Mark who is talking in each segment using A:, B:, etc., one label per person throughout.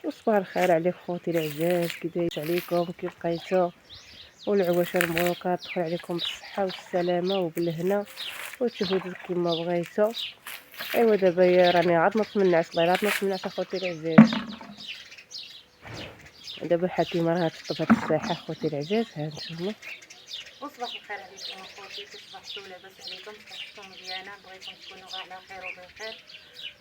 A: وصباح الخير عليك خوتي العزاز، كي دايز عليكم؟ كيف بقيتو؟ والعواشر المبروكات تدخل عليكم بالصحه والسلامه وبالهنا وتشوفوا كيما بغيتو. ايوا دابا راني عاد نط من النعاس، الله عاد نط من النعاس اخوتي العزاز. دابا حكيمه راها تطبخ هاد الساحه اخوتي العزاز، ها نتوما.
B: وصباح الخير عليكم اخوتي، تصبحتوا لاباس عليكم؟ صحتكم مزيانه؟ بغيتكم تكونوا على خير وبخير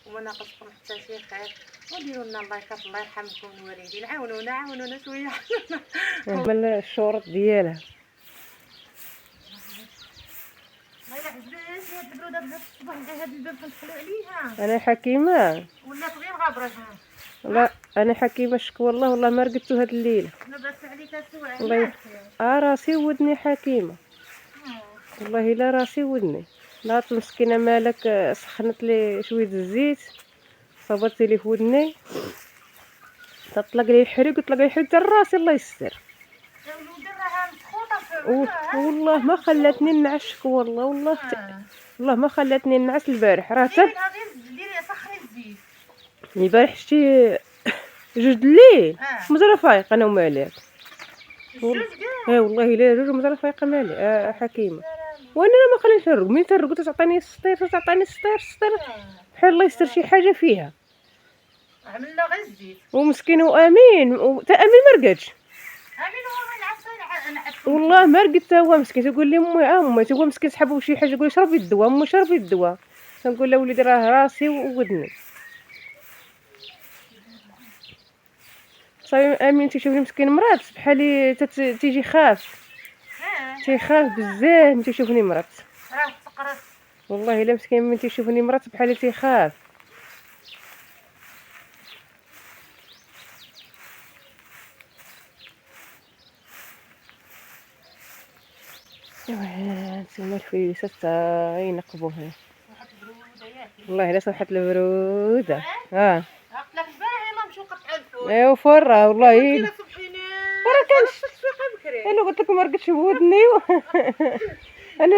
B: وما ناقصكم حتى شي خير، وديروا لنا اللايكات الله يرحمكم الوالدين، عاونونا شويه.
A: هما الشروط ديالها.
B: ما يلعبش هاد البروده بهاد الصباح كاع هاد الباب كندخلوا عليها.
A: انا حكيمه
B: ولات غير غابره.
A: لا انا حكيمه شكو والله ما رقدتو هاد الليله.
B: لاباس عليك السواع؟
A: الله راسي ودني حكيمه، والله لا راسي ودني. لا مسكينه مالك سخنت لي شويه الزيت صبرت لي في ودني تطلق لي الحريق حتى راسي الله يستر. والله ما خلاتني نعس والله والله ما خلاتني نعس البارح. راه
B: ديري سخني الزيت
A: البارح شتي جوج الليل مزال فايقه انا ومالك. والله الا جوج مزال فايقه مالي حكيمه. وانا ما خليتش نرقد، من ترقد تعطيني السطير بحال الله يستر شي حاجه فيها.
B: عملنا غير الزيت
A: ومسكين وامين تا امين ما رقدش.
B: امين هو ما نعس
A: والله ما رقد تا هو مسكين. تقول لي امي هو مسكين سحبوا شي حاجه، يقول شربي الدواء امي شربي الدواء. تنقول له وليدي راه راسي وودني. صايب امين تيشوفني مسكين مرض بحالي تيجي خاف، تيخاف بزاف من تيشوفني مرض.
B: راه تقرص
A: والله الا مسكين من تيشوفني مرض بحالي تيخاف. نتوما الفيسات ينقبوها. والله الا صحت البروده.
B: عقلك باهي ما مشيو قطعوا الفول.
A: ايوا فرا والله
B: راه كانش
A: انا قلت لكم ما رقدتش بودني. انا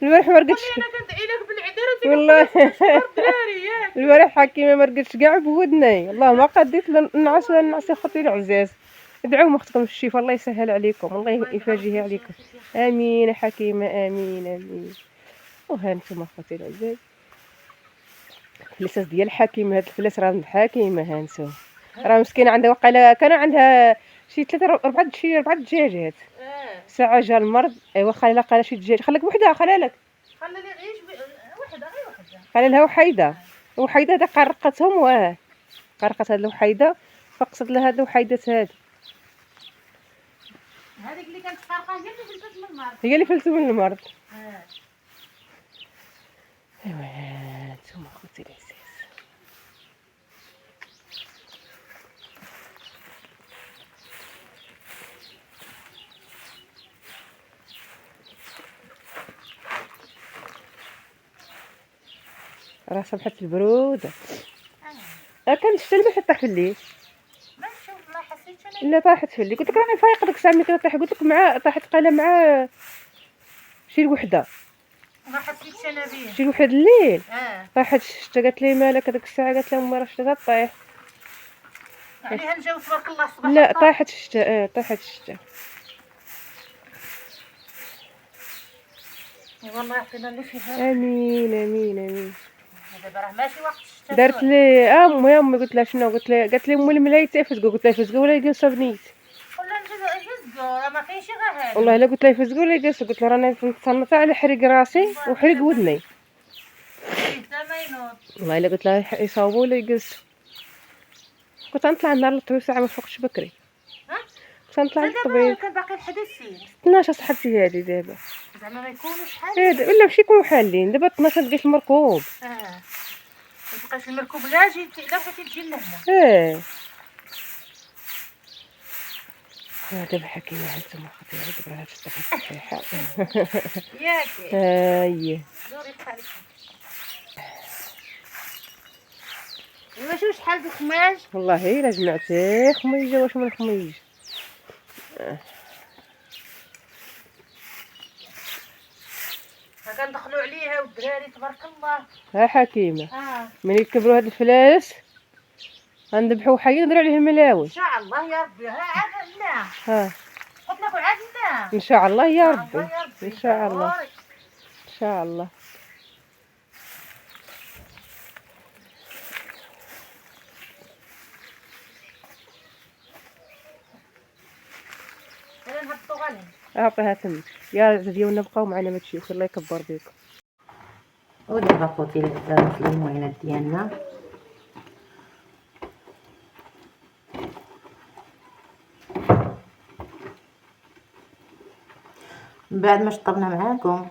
A: البارح ما رقدتش.
B: انا كندعي لك بالعذر
A: والله
B: الدراري
A: البارح حكيمه ما رقدتش كاع بودني، والله ما قديت نعس يا خوتي العزاز. ادعوا اختكم الشفاء الله يسهل عليكم، الله يفرجها عليكم. امين حكيمه، امين. وها نتوما خوتي العزاز الفلاسات ديال حكيمه. هاد الفلاس راه حكيمه ها نتوما. راه مسكينه عندها وقيله كان عندها شي 4 دجاجات. ساعه جا المرض ايوا خلي لها شي دجاج. خليك وحده خلالك.
B: خلي لي غير وحده
A: خلي لها وحيده هذا قرقتهم قرقت هاد الوحيده فقصت لها هاد الوحيدات هادو.
B: هذيك اللي كانت خارقه
A: هي اللي فلتت من المرض. ايوا نتوما خوتي العزاز راه صبحت البروده. كان شتا البارح طاح في الليل.
B: ما نشوف ما حسيتش انا.
A: لا طاحت في الليل، قلت لك راني فايقه ديك الساعه ملي كطيح. قلت لك مع طاحت قاله مع شي الوحده.
B: ما حسيتش انا بيه
A: شي الوحده الليل. طاحت الشتا. قالت لي مالك هذيك الساعه؟ قالت لها امي راه شتا طيح.
B: يعني هنجاو تبارك الله صباح.
A: لا طاحت الشتا. طاحت الشتا.
B: والله يعطينا اللي فيها.
A: امين.
B: دابا راه ماشي وقت الشتا.
A: دارت لي امي قلت لها شنو؟ قالت لي امي الملايت يفزقوا. قلت لها يفزقوا ولا يجلسوا بنيت.
B: ولا نفزقوا راه ما كاينش غير هذا.
A: والله الا قلت لها يفزقوا ولا يجلسوا. قلت لها راني متصنته على حريق راسي وحريق ودني. والله الا قلت لها يصاوبوا ولا يجلسوا. كنت نطلع النهار للطبيب ساعه ما فوقش بكري. كنت نطلع للطبيب.
B: كان باقي الحديث سير
A: 12 صاحبتي هذه دابا.
B: زعما ما يكونوش حالين
A: ولا ماشي يكونوا حالين. دابا 12 لقيت المركوب.
B: ما تبقاش المركوب. لا جيتي لا بغيتي تجي لهنا.
A: دابا حكينا هانتوما خطيره. دابا غتفتح الصحيحه
B: ياك
A: اييه.
B: دوري بحالك. واش شحال د الخماج؟
A: والله الا جمعتي خميجه. واش من خميج؟
B: هذا كندخلوا عليها والدراري تبارك الله.
A: ها حكيمه ملي يكبروا هاد الفلاس غنذبحوا حي نديروا عليهم ملاوي
B: ان شاء الله يا ربي. ها عاد عندنا
A: ها
B: قلت لكم عاد عندنا
A: ان شاء الله يا
B: يا
A: ربي ان شاء الله ان شاء الله.
B: انا نهبطوا غالي.
A: اعطيها تم يا ديالنا بقاو معنا ما تشيوش الله يكبر بكم.
B: ودابا خوتي العزاز المعينات ديالنا من بعد ما شطبنا معاكم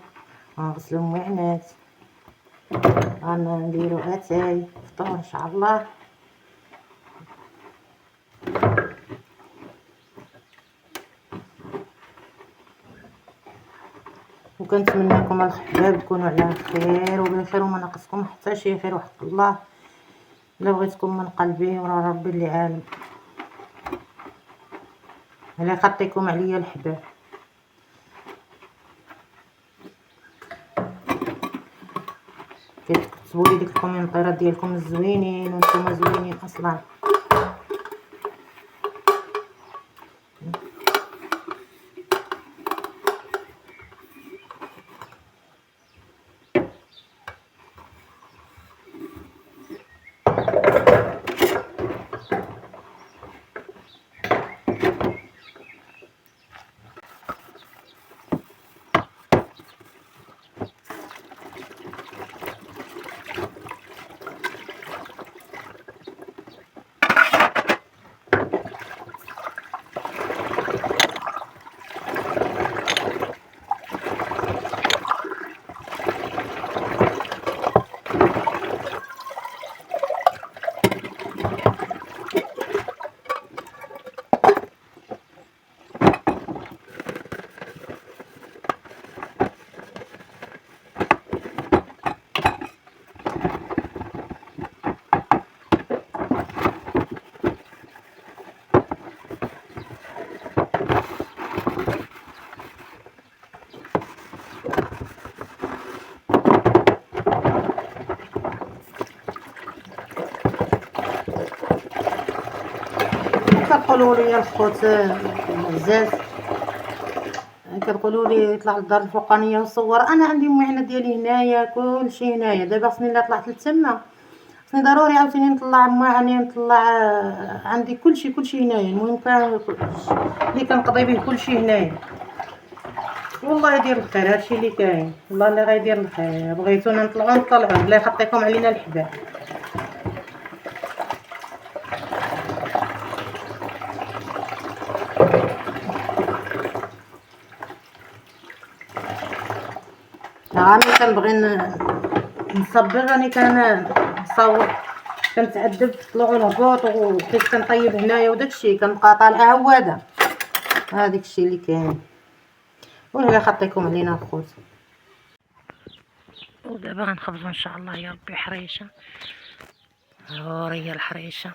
B: غنغسلو المعينات، غنديرو اتاي فطور ان شاء الله. وكنتمنىكم الحباب تكونوا على خير وبخير وما ناقصكم حتى شي خير وحق الله. الا بغيتكم من قلبي ورا ربي اللي عالم الا خطيكم عليا الحباب. كتكتبوا لي ديك الكومنطيرات ديالكم الزوينين وانتم زوينين اصلا. كتقولوا لي الخوت العزاز، كتقولوا لي يطلع للدار الفوقانيه وصور. انا عندي المعينه ديالي هنايا كلشي هنايا. دابا خصني الا طلعت لتما خصني ضروري عاوتاني نطلع معني نطلع عندي كلشي هنايا. المهم كان اللي كنقضي به كلشي هنايا. والله يدير الخير هادشي اللي كاين. والله اللي غيدير الخير. بغيتونا نطلعوا الله يخطيكم علينا الحباب. راني كنبغي نصبر، راني كنصور كنتعذب في الطلوع والهبوط وكيف كنطيب هنايا وداكشي كنبقى طالعه هواده. هذاك الشيء اللي كاين. والله يخطيكم علينا الخوت. ودابا غنخبزوا ان شاء الله يا ربي حريشه. ضروريه الحريشه.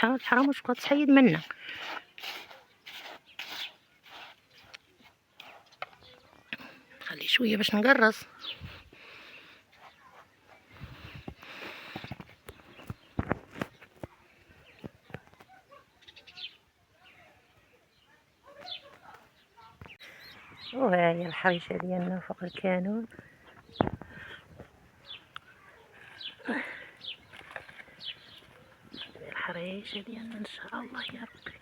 B: الحرام واش بغات تحيد منا. خلي شويه باش نقرص. وها هي الحريشه ديالنا فوق الكانون. الحريشه ديالنا ان شاء الله يا ربي.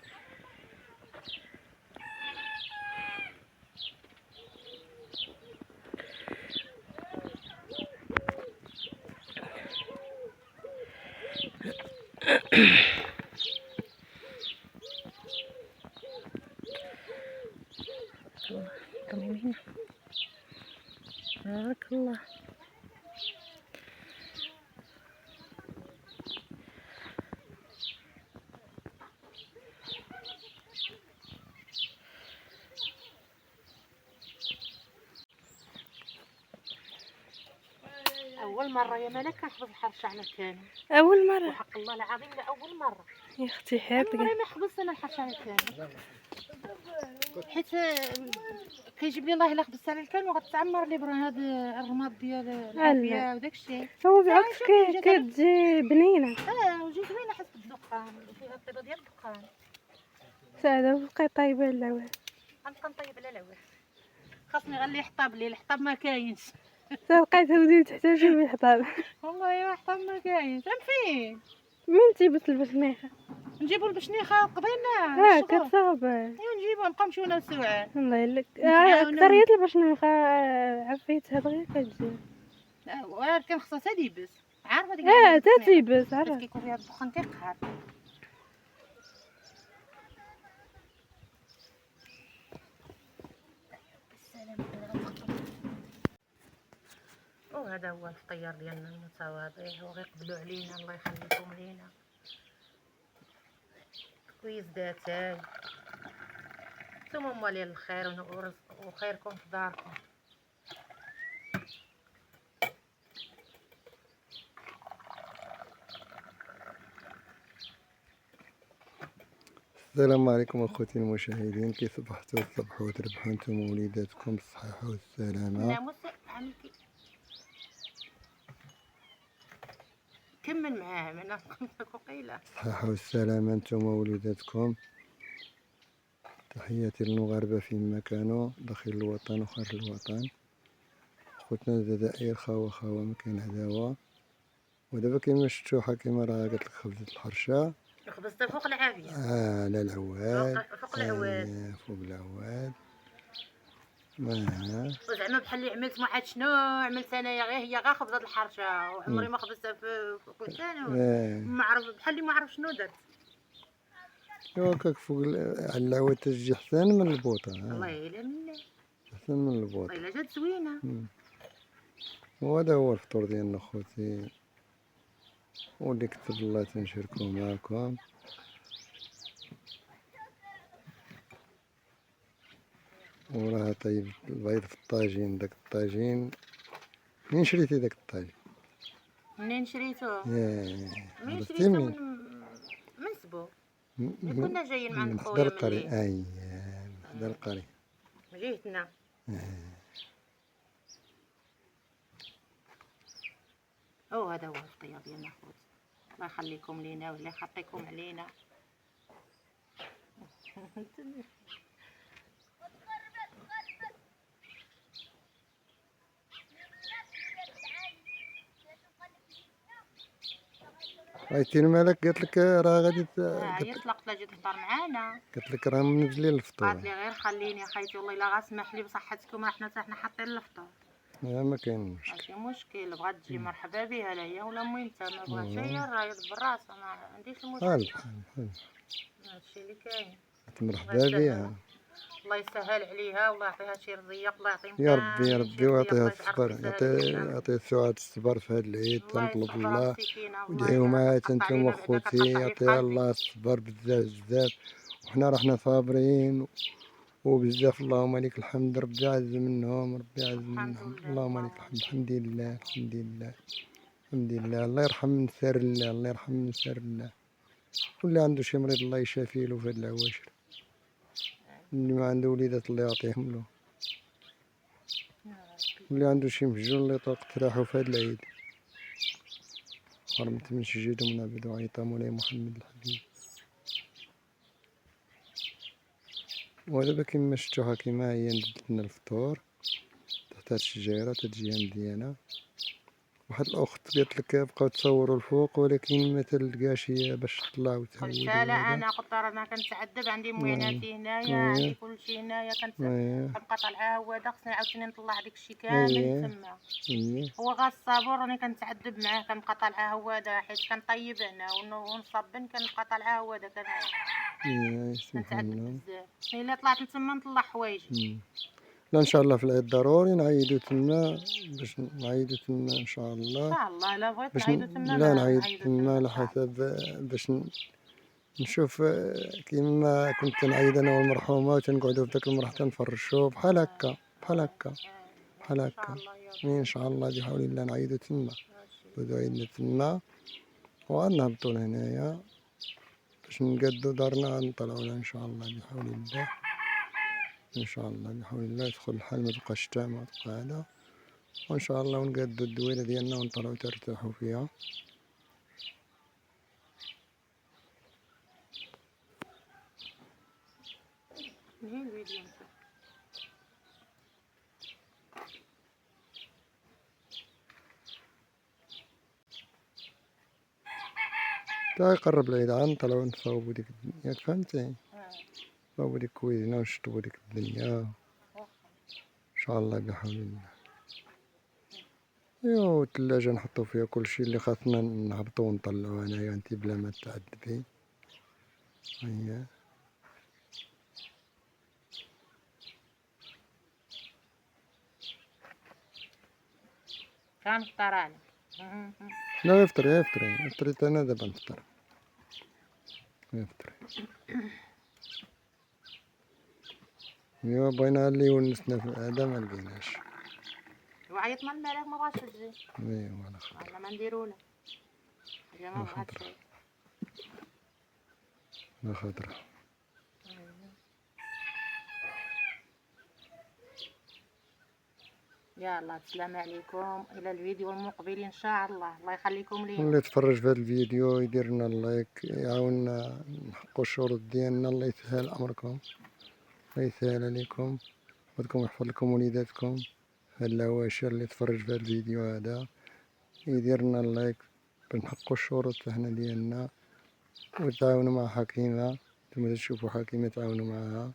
B: الله بارك الله. اول مره يا مالك كنحفظ الحرشه على كامل،
A: اول مره
B: وحق الله العظيم لا اول مره.
A: يا اختي حياتك.
B: عمري ما حفظت انا الحرشه على كامل، حيت كيجيب لي الله الا حفظت على الكامل وغتعمر لي برا هذا الرماد ديال
A: لا
B: العافيه وداك الشيء.
A: هو بالعكس كتجي بنينه.
B: وجي زوينه حسب الدخان، فيها الطيبه ديال الدخان.
A: ساعده وبقي طايبه اللوح.
B: غنبقى نطيب على لوح، خاصني غير اللي يحطب لي، الحطاب ما كاينش.
A: لقيت ودي تحتاجي بالحطاب.
B: والله ما حطب ما كاينش. فين
A: من تيبس البسميخه؟
B: نجيبو البشنيخه قضينا
A: كتصاوب.
B: نجيبو نبقاو نمشيو انا وسعاد.
A: الله يلك
B: نتعاونوا.
A: اكثريه البشنيخه عفيتها دغيا كتجي.
B: ولكن خصها تيبس، عارفه ديك
A: تا تيبس
B: حيت
A: عرفت.
B: كيكون فيها الدخان كيقهر. وهذا هو الفطير ديالنا المتواضع، وغيقبلوا علينا الله يخليكم لينا. كويس داتاي، نتوما موالين الخير وخيركم في داركم.
C: السلام عليكم اخوتي المشاهدين، كيف صبحتوا؟ تصبحوا وتربحوا انتم ووليداتكم بالصحة والسلامة.
B: ناموس عامل كمل معاه انا قيله.
C: الصحة والسلامة انتم ووليداتكم. تحياتي للمغاربة فيما كانوا داخل الوطن وخارج الوطن، خوتنا الجزائر خاوة ما كاين عداوة. ودابا كيما شفتوا كيما راه قالت لك خبزة الحرشة
B: خبزتها فوق العافية.
C: على العواد،
B: فوق العواد.
C: فوق العواد.
B: وزعما بحال اللي عملت ما عاد شنو عملت انايا، غير هي خبزة الحرشة، وعمري ما خبزتها في كل سنة. ما عرف بحال اللي ما عرف شنو درت.
C: هكاك فوق على العواد تجي حسن من البوطة.
B: الله الا منه،
C: حسن من البوطة.
B: والله الا جات زوينة.
C: وهذا هو الفطور ديالنا خوتي، واللي كتب الله تنشاركو معاكم. وراه طيب البيض في الطاجين، داك الطاجين منين شريتي داك الطاجين؟
B: منين شريتوه؟ منين
C: عرفتي
B: شريتوه؟
C: منين؟
B: من سبوع. كنا جايين مع
C: من حدا
B: خويا
C: القرية. من حدا القرية
B: جيتنا. هذا هو الفطير ديالنا خوت، الله يخليكم لينا والله يخطيكم علينا.
C: عيطتي المالك قالت لك راه غادي
B: عيطت لقيت جيت تفطر معانا،
C: قالت لك راه منزلين الفطور.
B: قالت لي غير خليني خايتي والله الا غاسمح لي بصحتكم، حنا حاطين الفطور.
C: ما كاين مشكل.
B: ماشي مشكل، بغات تجي مرحبا بها لا هي ولا مو انت، ما بغاتش هي راه يدبر راسها، ما عنديش المشكل. هادشي اللي كاين.
C: مرحبا بها،
B: الله يسهل عليها والله يعطيها شي رزيق، الله يعطيهم
C: يا ربي يا ربي، ويعطيها الصبر، يعطيها السعاد الصبر في هذا العيد. تنطلب الله ودعيو معاها انتم وخوتي، يعطيها الله الصبر بزاف بزاف، وحنا راحنا صابرين وبزاف. اللهم لك الحمد، ربي عز منهم، ربي عز منهم. اللهم لك الحمد، الحمد لله الحمد لله الحمد لله. الله يرحم من سار الله، الله يرحم من سار الله. واللي عنده شي مريض الله يشافيه له في هاد العواشر، اللي ما عنده وليدات الله يعطيهم له، واللي عنده شي مهجون الله يطلق تراحو في هاد العيد. حرمت من شجيد ومن عبد وعيطا مولاي محمد الحبيب. ودابا كيما شفتوها كيما هي ندبت لنا الفطور تحت هاد الشجيرة تجيها مزيانة. واحد الاخت قالت لك بقاو تصوروا الفوق ولكن ما تلقاش هي باش تطلع وتهود.
B: قلت لا انا قلت انا كنتعذب، عندي مويناتي هنايا، عندي كلشي هنايا، كنبقى طالعه هواده، خصني عاوتاني نطلع داك الشيء كامل تما. هو غا الصابور راني كنتعذب معاه، كنبقى طالعه هواده حيت كنطيب هنا ونصبن، كنبقى طالعه هواده كنتعذب بزاف. الا طلعت تما نطلع حوايجي.
C: لا ان شاء الله في العيد ضروري نعيدو تما، باش نعيدو تما ان شاء الله.
B: ان شاء الله لا بغيت نعيدو تما
C: لا نعيد تما على حسب باش نشوف كيما كنت نعيد انا والمرحومه وتنقعدو في داك المرح تنفرشو بحال هكا بحال هكا بحال هكا. إن شاء الله بحول الله نعيدو تما، عيدنا تما وغنهبطو لهنايا باش نقادو دارنا غنطلعو لها إن شاء الله بحول الله. إن شاء الله بحول الله يدخل الحال متبقاش تاع تبقى هذا، وإن شاء الله ونقادو الدويلة ديالنا ونطلعو ترتاحو فيها.
B: نهي الفيديو.
C: تا يقرب العيد غنطلعو نصاوبو ديك ياك فهمتي، نصاوبو ديك كويزنا ونشطبو ديك الدنيا إن شاء الله بحول الله. ايوا الثلاجة نحطو فيها كلشي اللي خاصنا نهبطو ونطلعو هنايا انتي بلا ما تعذبي. هيا
B: كنفطر انا.
C: لا افطري افطري افطري تا انا دابا نفطر. افطري. ايوا بغينا اللي يونسنا في هذا ما لقيناش.
B: وعيط من الملاك ما بغاش تجي.
C: ايوا على خاطر
B: والله ما نديرو له. حاجة ما بغاتش.
C: على خاطر.
B: يلا السلام عليكم، الى الفيديو المقبل ان شاء الله. الله يخليكم لينا.
C: واللي يتفرج في هذا الفيديو يدير لنا اللايك، يعاوننا نحققوا الشروط ديالنا. الله يسهل امركم، الله يسهل عليكم، ودكم يحفظ لكم وليداتكم. هاد العواشر اللي يتفرج في هذا الفيديو هذا يدير لنا اللايك باش نحققوا الشروط هنا ديالنا، وتعاونوا مع حكيمة. نتوما تشوفوا حكيمة تعاونوا معها.